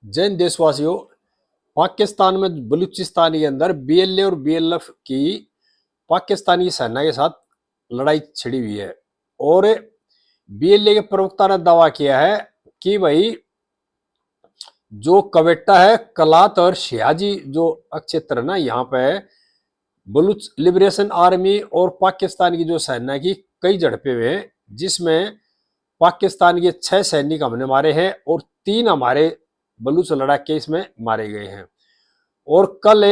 जैन देशवासियों, पाकिस्तान में बलूचिस्तान के अंदर बीएलए और बीएलएफ की पाकिस्तानी सेना के साथ लड़ाई छिड़ी हुई है। और बीएलए के प्रवक्ता ने दावा किया है कि भाई जो कवेटा है, कलात और शियाजी जो क्षेत्र ना, यहाँ पे बलूच लिबरेशन आर्मी और पाकिस्तान की जो सेना की कई झड़पें हुए हैं, जिसमें पाकिस्तान के 6 सैनिक हमने मारे हैं और 3 हमारे बलूच लड़ाके इसमें मारे गए हैं। और कल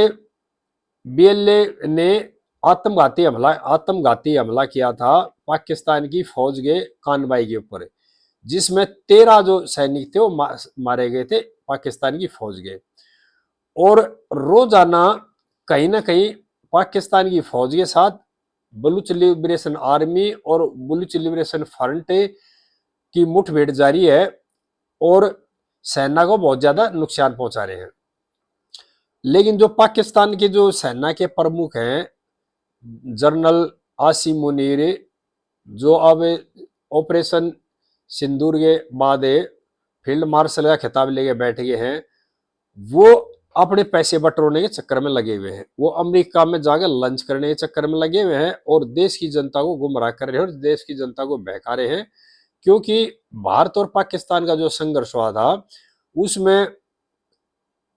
बीएलए ने आत्मघाती हमला किया था पाकिस्तान की फौज के कानबाई के ऊपर, जिसमें 13 जो सैनिक थे वो मारे गए थे पाकिस्तान की फौज के। और रोजाना कहीं ना कहीं पाकिस्तान की फौज के साथ बलूच लिबरेशन आर्मी और बलूच लिबरेशन फ्रंट की मुठभेड़ जारी है और सेना को बहुत ज्यादा नुकसान पहुंचा रहे हैं। लेकिन जो पाकिस्तान के जो सेना के प्रमुख हैं, जनरल आसिम मुनीर, जो अब ऑपरेशन सिंदूर के बाद फील्ड मार्शल का खिताब लेके बैठ गए हैं, वो अपने पैसे बटोरने के चक्कर में लगे हुए हैं। वो अमेरिका में जाकर लंच करने के चक्कर में लगे हुए हैं और देश की जनता को गुमराह कर रहे हैं और देश की जनता को बहका रहे हैं। क्योंकि भारत और पाकिस्तान का जो संघर्ष हुआ था, उसमें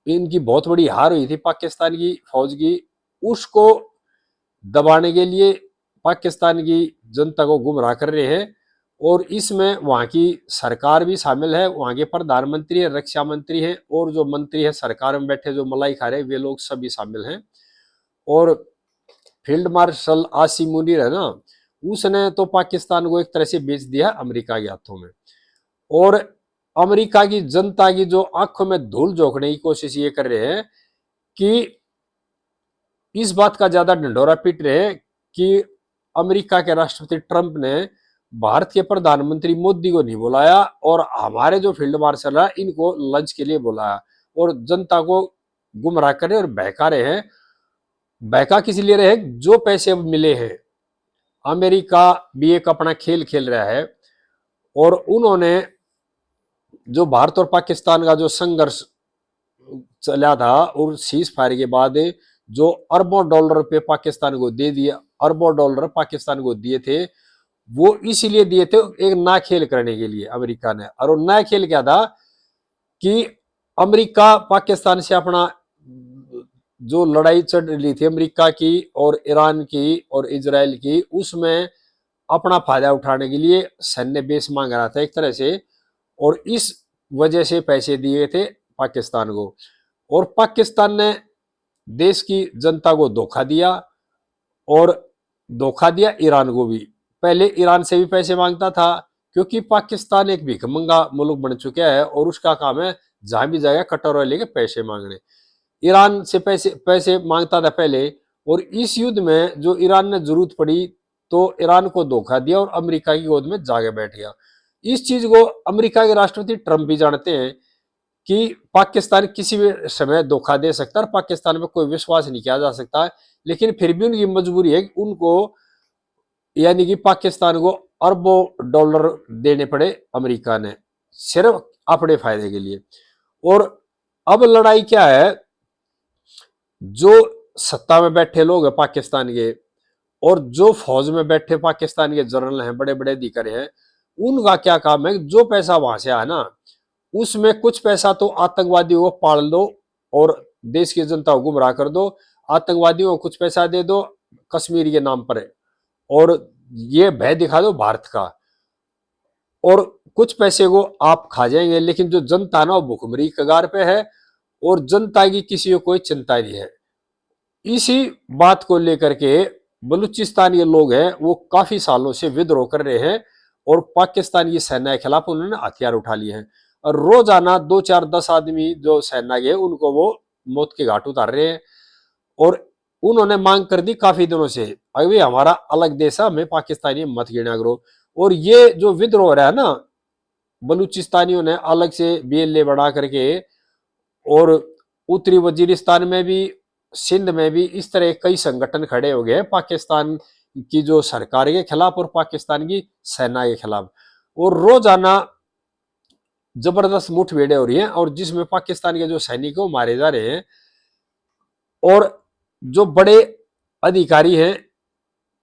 इनकी बहुत बड़ी हार हुई थी पाकिस्तान की फौज की। उसको दबाने के लिए पाकिस्तान की जनता को गुमराह कर रहे हैं और इसमें वहां की सरकार भी शामिल है, वहां के प्रधानमंत्री है, रक्षा मंत्री है और जो मंत्री है सरकार में बैठे जो मलाई खा रहे, वे लोग सभी शामिल हैं। और फील्ड मार्शल आसिम मुनीर है ना, उसने तो पाकिस्तान को एक तरह से बेच दिया अमेरिका के हाथों में। और अमेरिका की जनता की जो आंखों में धूल झोंकने की कोशिश ये कर रहे हैं कि इस बात का ज्यादा ढंढोरा पीट रहे हैं कि अमेरिका के राष्ट्रपति ट्रंप ने भारत के प्रधानमंत्री मोदी को नहीं बुलाया और हमारे जो फील्ड मार्शल है इनको लंच के लिए बुलाया और जनता को गुमराह कर रहे और बहका रहे हैं। बहका किस लिए रहे हैं? जो पैसे अब मिले हैं, अमेरिका भी एक अपना खेल खेल रहा है और उन्होंने जो भारत और पाकिस्तान का जो संघर्ष चला था और सीज फायर के बाद जो अरबों डॉलर पे पाकिस्तान को दे दिया, अरबों डॉलर पाकिस्तान को दिए थे, वो इसीलिए दिए थे एक नया खेल करने के लिए अमेरिका ने। और वो नया खेल क्या था कि अमेरिका पाकिस्तान से अपना जो लड़ाई चल रही थी अमेरिका की और ईरान की और इजराइल की, उसमें अपना फायदा उठाने के लिए सैन्य बेस मांग रहा था एक तरह से, और इस वजह से पैसे दिए थे पाकिस्तान को। और पाकिस्तान ने देश की जनता को धोखा दिया और धोखा दिया ईरान को भी। पहले ईरान से भी पैसे मांगता था क्योंकि पाकिस्तान एक भिखमंगा मुल्क बन चुका है और उसका काम है जहां भी जाएगा कटोरा लेके पैसे मांगने। ईरान से पैसे पैसे मांगता था पहले, और इस युद्ध में जो ईरान ने जरूरत पड़ी तो ईरान को धोखा दिया और अमेरिका की गोद में जाके बैठ गया। इस चीज को अमेरिका के राष्ट्रपति ट्रंप भी जानते हैं कि पाकिस्तान किसी भी समय धोखा दे सकता है और पाकिस्तान में कोई विश्वास नहीं किया जा सकता, लेकिन फिर भी उनकी मजबूरी है कि उनको यानी कि पाकिस्तान को अरबों डॉलर देने पड़े अमेरिका ने, सिर्फ अपने फायदे के लिए। और अब लड़ाई क्या है, जो सत्ता में बैठे लोग हैं पाकिस्तान के और जो फौज में बैठे पाकिस्तान के जनरल हैं, बड़े बड़े अधिकारी हैं, उनका क्या काम है, जो पैसा वहां से आया ना उसमें कुछ पैसा तो आतंकवादियों को पाल दो और देश की जनता को गुमराह कर दो, आतंकवादियों को कुछ पैसा दे दो कश्मीर के नाम पर और ये भय दिखा दो भारत का, और कुछ पैसे को आप खा जाएंगे। लेकिन जो जनता ना वो भुखमरी कगार पे है और जनता की किसी को कोई चिंता नहीं है। इसी बात को लेकर के बलूचिस्तान के लोग हैं वो काफी सालों से विद्रोह कर रहे हैं और पाकिस्तान की सेना के खिलाफ उन्होंने हथियार उठा लिए हैं। और रोजाना 2 4 10 आदमी जो सेना के उनको वो मौत के घाट उतार रहे हैं। और उन्होंने मांग कर दी काफी दिनों से, अभी हमारा अलग देश है, हमें पाकिस्तानी मत गिना करो। और ये जो विद्रोह हो रहा है ना, बलूचिस्तानियों ने अलग से बीएलए बना करके और उत्तरी वजीरिस्तान में भी, सिंध में भी इस तरह कई संगठन खड़े हो गए पाकिस्तान की जो सरकार के खिलाफ और पाकिस्तान की सेना के खिलाफ। और रोजाना जबरदस्त मुठभेड़ें हो रही हैं और जिसमें पाकिस्तान के जो सैनिक वो मारे जा रहे हैं और जो बड़े अधिकारी हैं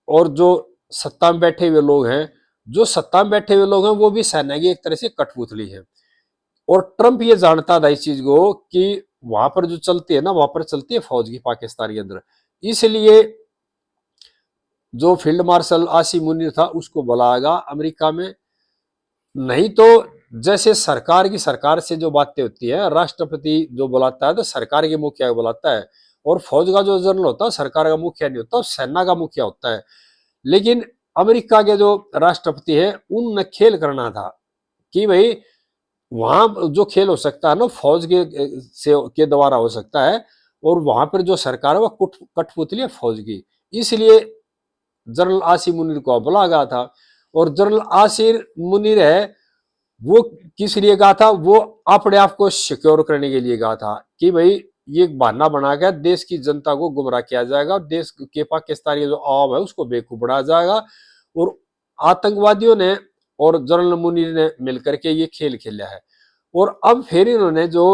और जो सत्ता में बैठे हुए लोग हैं, जो सत्ता में बैठे हुए लोग हैं वो भी सेना की एक तरह से कठपुतली है। और ट्रंप ये जानता था इस चीज को कि वहां पर जो चलती है ना, वहां पर चलती है फौज की पाकिस्तान के अंदर। इसलिए जो फील्ड मार्शल आसिम मुनीर था उसको बुलाएगा अमेरिका में। नहीं तो जैसे सरकार की सरकार से जो बातें होती है, राष्ट्रपति जो बुलाता है तो सरकार के मुखिया को बुलाता है, और फौज का जो जनरल होता है सरकार का मुखिया नहीं होता, सेना का मुखिया होता है। लेकिन अमेरिका के जो राष्ट्रपति है उनने खेल करना था कि भाई वहां जो खेल हो सकता है ना फौज के द्वारा हो सकता है, और वहां पर जो सरकार है वो कठपुतली है फौज की। इसलिए जनरल आसिम मुनीर को बुलाया गया था। और जनरल आसिम मुनीर है वो किस लिए गया था, वो अपने आप को सिक्योर करने के लिए गया था कि भाई ये बहाना बनाकर देश की जनता को गुमराह किया जाएगा, देश के पाकिस्तानी जो आवाम है उसको बेवकूफ बनाया जाएगा। और आतंकवादियों ने और जनरल मुनीर ने मिलकर के ये खेल खेला है। और अब फिर इन्होंने जो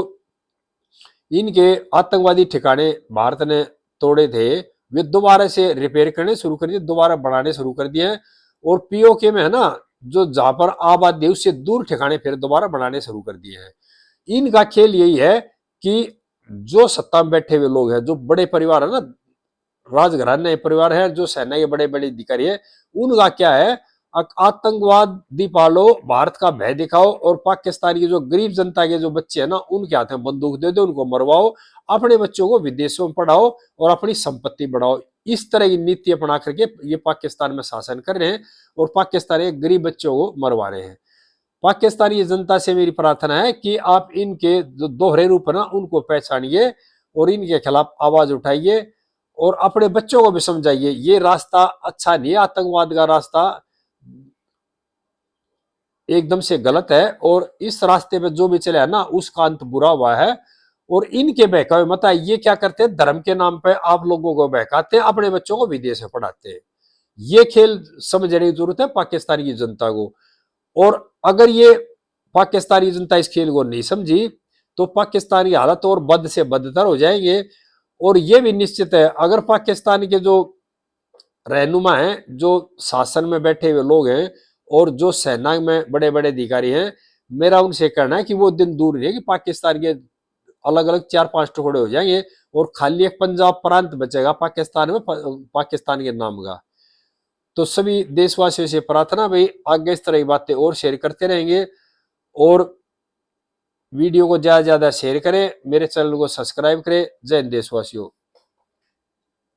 इनके आतंकवादी ठिकाने भारत ने तोड़े थे वे दोबारा से रिपेयर करने शुरू कर दिए, दोबारा बढ़ाने शुरू कर दिए हैं। और पीओके में है ना जो जहां पर आबादी है उससे दूर ठिकाने फिर दोबारा बनाने शुरू कर दिए हैं। इनका खेल यही है कि जो सत्ता में बैठे हुए लोग हैं, जो बड़े परिवार है ना, राजघराने परिवार है, जो सेना के बड़े बड़े अधिकारी है, उनका क्या है, आतंकवादी पालो, भारत का भय दिखाओ, और पाकिस्तान की जो गरीब जनता के जो बच्चे हैं ना उनके हाथ में बंदूक दे दो, उनको मरवाओ, अपने बच्चों को विदेशों में पढ़ाओ और अपनी संपत्ति बढ़ाओ। इस तरह की नीति अपना करके ये पाकिस्तान में शासन कर रहे हैं और पाकिस्तान के गरीब बच्चों को मरवा रहे हैं। पाकिस्तानी जनता से मेरी प्रार्थना है कि आप इनके जो दोहरे रूप है ना उनको पहचानिए और इनके खिलाफ आवाज उठाइए और अपने बच्चों को भी समझाइए ये रास्ता अच्छा नहीं है, आतंकवाद का रास्ता एकदम से गलत है और इस रास्ते पे जो भी चले है ना उसका अंत बुरा हुआ है। और इनके बहकावे मत है, ये क्या करते हैं, धर्म के नाम पे आप लोगों को बहकाते हैं, अपने बच्चों को विदेश में पढ़ाते हैं। ये खेल समझने की जरूरत है पाकिस्तान की जनता को। और अगर ये पाकिस्तानी जनता इस खेल को नहीं समझी तो पाकिस्तान की हालत और बद से बदतर हो जाएंगे। और ये भी निश्चित है अगर पाकिस्तान के जो रहनुमा हैं, जो शासन में बैठे हुए लोग हैं और जो सेना में बड़े बड़े अधिकारी हैं, मेरा उनसे कहना है कि वो दिन दूर नहीं है कि पाकिस्तान के अलग अलग 4-5 टुकड़े हो जाएंगे और खाली एक पंजाब प्रांत बचेगा पाकिस्तान में, पाकिस्तान के नाम का। तो सभी देशवासियों से प्रार्थना भाई आगे इस तरह की बातें और शेयर करते रहेंगे और वीडियो को ज्यादा से ज्यादा शेयर करें, मेरे चैनल को सब्सक्राइब करें। जय हिंद देशवासियों।